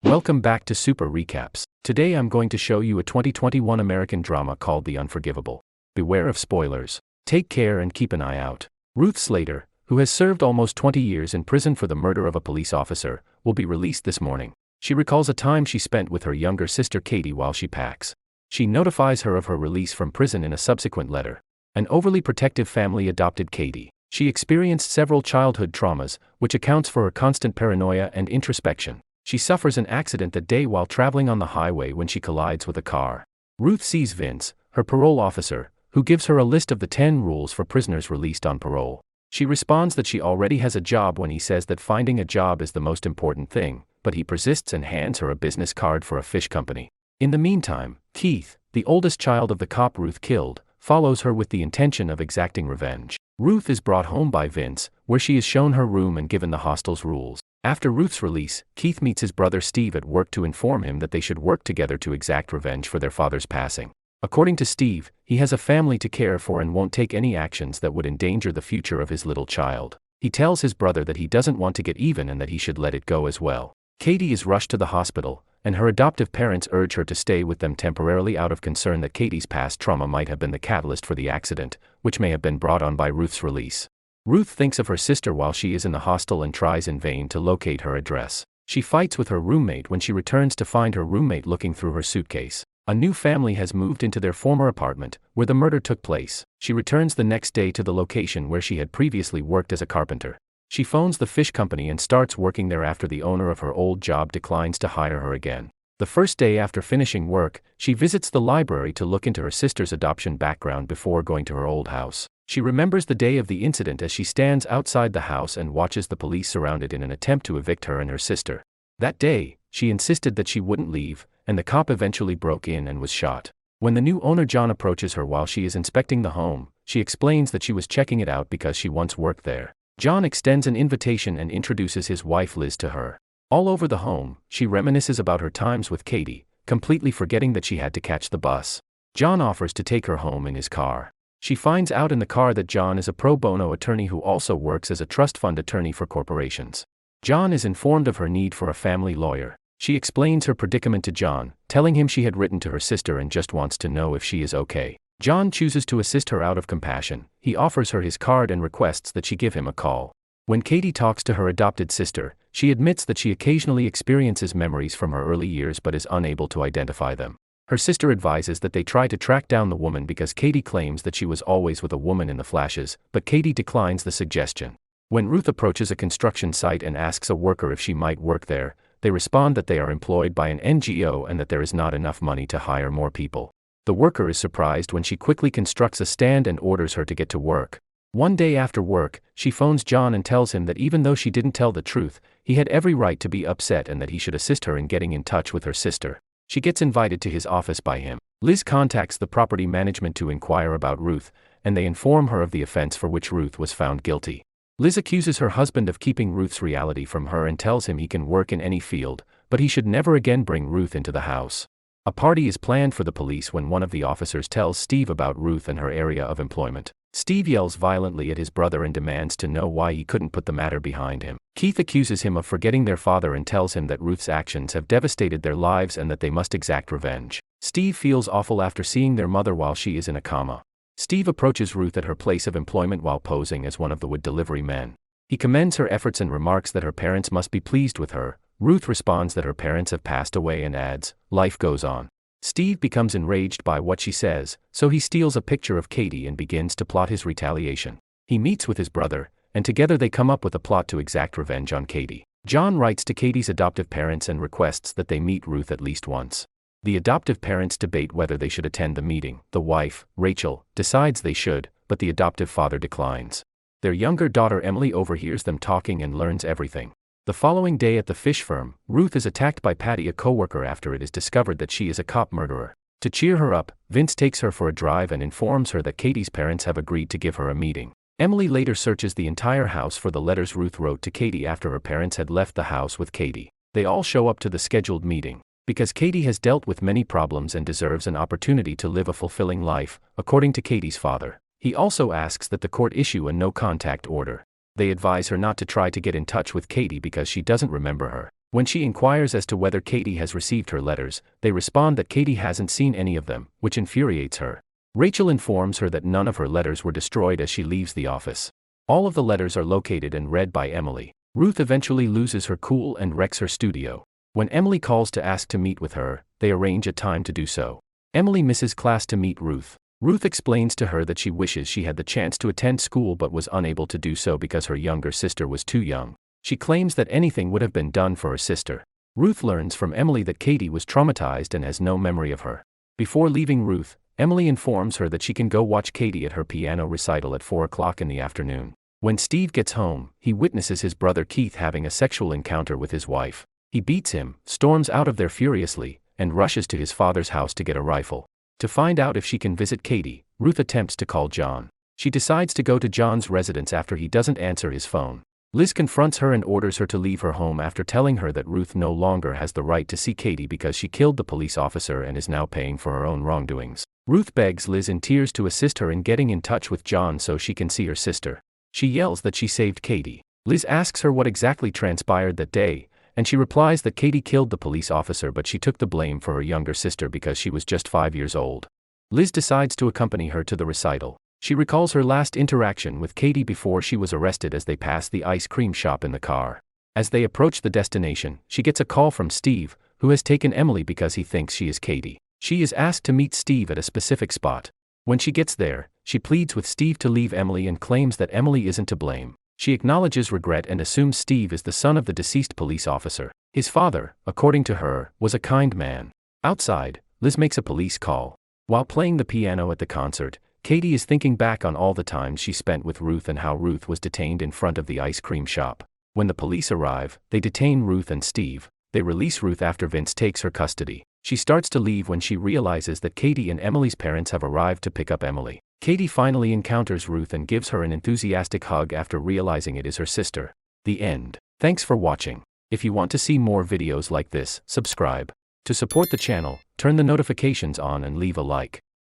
Welcome back to Super Recaps. Today I'm going to show you a 2021 American drama called The Unforgivable. Beware of spoilers. Take care and keep an eye out. Ruth Slater, who has served almost 20 years in prison for the murder of a police officer, will be released this morning. She recalls a time she spent with her younger sister Katie while she packs. She notifies her of her release from prison in a subsequent letter. An overly protective family adopted Katie. She experienced several childhood traumas, which accounts for her constant paranoia and introspection. She suffers an accident that day while traveling on the highway when she collides with a car. Ruth sees Vince, her parole officer, who gives her a list of the 10 rules for prisoners released on parole. She responds that she already has a job when he says that finding a job is the most important thing, but he persists and hands her a business card for a fish company. In the meantime, Keith, the oldest child of the cop Ruth killed, follows her with the intention of exacting revenge. Ruth is brought home by Vince, where she is shown her room and given the hostel's rules. After Ruth's release, Keith meets his brother Steve at work to inform him that they should work together to exact revenge for their father's passing. According to Steve, he has a family to care for and won't take any actions that would endanger the future of his little child. He tells his brother that he doesn't want to get even and that he should let it go as well. Katie is rushed to the hospital, and her adoptive parents urge her to stay with them temporarily out of concern that Katie's past trauma might have been the catalyst for the accident, which may have been brought on by Ruth's release. Ruth thinks of her sister while she is in the hostel and tries in vain to locate her address. She fights with her roommate when she returns to find her roommate looking through her suitcase. A new family has moved into their former apartment, where the murder took place. She returns the next day to the location where she had previously worked as a carpenter. She phones the fish company and starts working there after the owner of her old job declines to hire her again. The first day after finishing work, she visits the library to look into her sister's adoption background before going to her old house. She remembers the day of the incident as she stands outside the house and watches the police surround it in an attempt to evict her and her sister. That day, she insisted that she wouldn't leave, and the cop eventually broke in and was shot. When the new owner John approaches her while she is inspecting the home, she explains that she was checking it out because she once worked there. John extends an invitation and introduces his wife Liz to her. All over the home, she reminisces about her times with Katie, completely forgetting that she had to catch the bus. John offers to take her home in his car. She finds out in the car that John is a pro bono attorney who also works as a trust fund attorney for corporations. John is informed of her need for a family lawyer. She explains her predicament to John, telling him she had written to her sister and just wants to know if she is okay. John chooses to assist her out of compassion. He offers her his card and requests that she give him a call. When Katie talks to her adopted sister, she admits that she occasionally experiences memories from her early years but is unable to identify them. Her sister advises that they try to track down the woman because Katie claims that she was always with a woman in the flashes, but Katie declines the suggestion. When Ruth approaches a construction site and asks a worker if she might work there, they respond that they are employed by an NGO and that there is not enough money to hire more people. The worker is surprised when she quickly constructs a stand and orders her to get to work. One day after work, she phones John and tells him that even though she didn't tell the truth, he had every right to be upset and that he should assist her in getting in touch with her sister. She gets invited to his office by him. Liz contacts the property management to inquire about Ruth, and they inform her of the offense for which Ruth was found guilty. Liz accuses her husband of keeping Ruth's reality from her and tells him he can work in any field, but he should never again bring Ruth into the house. A party is planned for the police when one of the officers tells Steve about Ruth and her area of employment. Steve yells violently at his brother and demands to know why he couldn't put the matter behind him. Keith accuses him of forgetting their father and tells him that Ruth's actions have devastated their lives and that they must exact revenge. Steve feels awful after seeing their mother while she is in a coma. Steve approaches Ruth at her place of employment while posing as one of the wood delivery men. He commends her efforts and remarks that her parents must be pleased with her. Ruth responds that her parents have passed away and adds, "Life goes on." Steve becomes enraged by what she says, so he steals a picture of Katie and begins to plot his retaliation. He meets with his brother, and together they come up with a plot to exact revenge on Katie. John writes to Katie's adoptive parents and requests that they meet Ruth at least once. The adoptive parents debate whether they should attend the meeting. The wife, Rachel, decides they should, but the adoptive father declines. Their younger daughter Emily overhears them talking and learns everything. The following day at the fish firm, Ruth is attacked by Patty, a coworker, after it is discovered that she is a cop murderer. To cheer her up, Vince takes her for a drive and informs her that Katie's parents have agreed to give her a meeting. Emily later searches the entire house for the letters Ruth wrote to Katie after her parents had left the house with Katie. They all show up to the scheduled meeting. Because Katie has dealt with many problems and deserves an opportunity to live a fulfilling life, according to Katie's father. He also asks that the court issue a no-contact order. They advise her not to try to get in touch with Katie because she doesn't remember her. When she inquires as to whether Katie has received her letters, they respond that Katie hasn't seen any of them, which infuriates her. Rachel informs her that none of her letters were destroyed as she leaves the office. All of the letters are located and read by Emily. Ruth eventually loses her cool and wrecks her studio. When Emily calls to ask to meet with her, they arrange a time to do so. Emily misses class to meet Ruth. Ruth explains to her that she wishes she had the chance to attend school but was unable to do so because her younger sister was too young. She claims that anything would have been done for her sister. Ruth learns from Emily that Katie was traumatized and has no memory of her. Before leaving Ruth, Emily informs her that she can go watch Katie at her piano recital at 4 o'clock in the afternoon. When Steve gets home, he witnesses his brother Keith having a sexual encounter with his wife. He beats him, storms out of there furiously, and rushes to his father's house to get a rifle. To find out if she can visit Katie, Ruth attempts to call John. She decides to go to John's residence after he doesn't answer his phone. Liz confronts her and orders her to leave her home after telling her that Ruth no longer has the right to see Katie because she killed the police officer and is now paying for her own wrongdoings. Ruth begs Liz in tears to assist her in getting in touch with John so she can see her sister. She yells that she saved Katie. Liz asks her what exactly transpired that day, and she replies that Katie killed the police officer but she took the blame for her younger sister because she was just 5 years old. Liz decides to accompany her to the recital. She recalls her last interaction with Katie before she was arrested as they pass the ice cream shop in the car. As they approach the destination, she gets a call from Steve, who has taken Emily because he thinks she is Katie. She is asked to meet Steve at a specific spot. When she gets there, she pleads with Steve to leave Emily and claims that Emily isn't to blame. She acknowledges regret and assumes Steve is the son of the deceased police officer. His father, according to her, was a kind man. Outside, Liz makes a police call. While playing the piano at the concert, Katie is thinking back on all the times she spent with Ruth and how Ruth was detained in front of the ice cream shop. When the police arrive, they detain Ruth and Steve. They release Ruth after Vince takes her custody. She starts to leave when she realizes that Katie and Emily's parents have arrived to pick up Emily. Katie finally encounters Ruth and gives her an enthusiastic hug after realizing it is her sister. The end. Thanks for watching. If you want to see more videos like this, subscribe. To support the channel, turn the notifications on and leave a like.